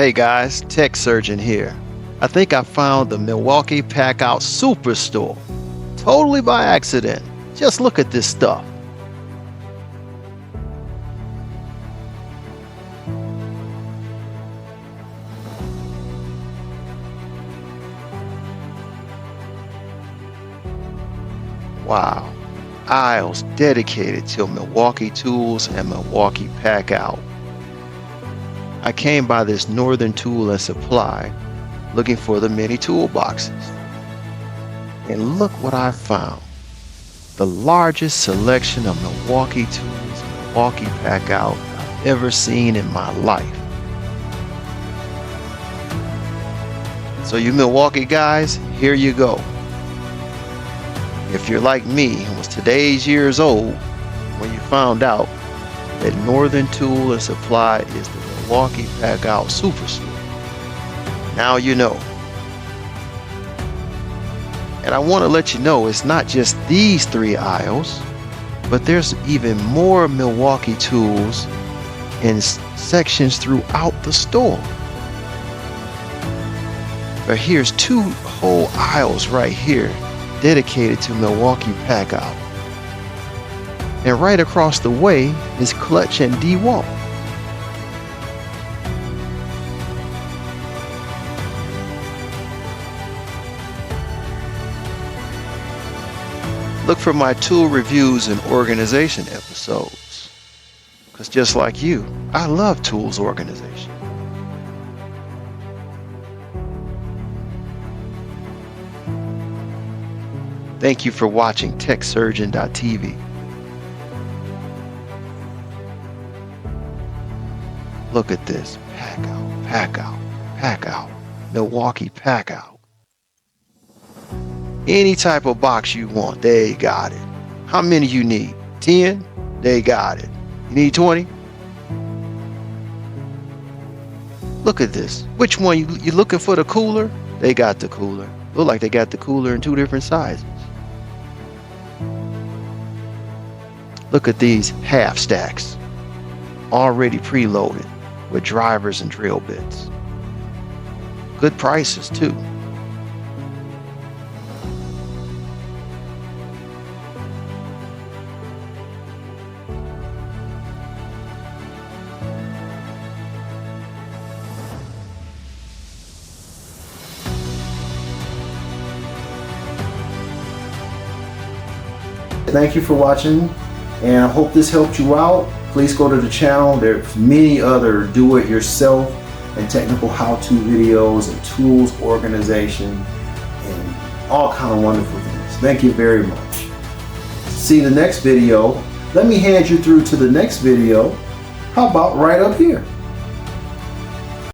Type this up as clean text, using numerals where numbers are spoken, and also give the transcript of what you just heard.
Hey guys, TechSurgeon here. I think I found the Milwaukee Packout Superstore. Totally by accident. Just look at this stuff. Wow. Aisles dedicated to Milwaukee tools and Milwaukee Packout. I came by this Northern Tool and Supply looking for the mini toolboxes. And look what I found. The largest selection of Milwaukee tools and Milwaukee Packout I've ever seen in my life. So you Milwaukee guys, here you go. If you're like me and was today's years old when you found out that Northern Tool and Supply is the Milwaukee Packout Superstore, now you know. And I want to let you know it's not just these three aisles, but there's even more Milwaukee tools in sections throughout the store. But here's two whole aisles right here dedicated to Milwaukee Packout. And right across the way is Clutch and DeWalt. Look for my tool reviews and organization episodes. Because just like you, I love tools organization. Thank you for watching TechSurgeon.tv. Look at this. Packout, Packout, Packout, Milwaukee Packout. Any type of box you want, they got it. How many you need? 10? They got it. You need 20? Look at this. Which one? You looking for the cooler? They got the cooler. Look like they got the cooler in two different sizes. Look at these half stacks. Already preloaded with drivers and drill bits. Good prices too. Thank you for watching, and I hope this helped you out. Please go to the channel. There's many other do-it-yourself and technical how-to videos and tools organization and all kind of wonderful things. Thank you very much. See the next video. Let me hand you through to the next video. How about right up here?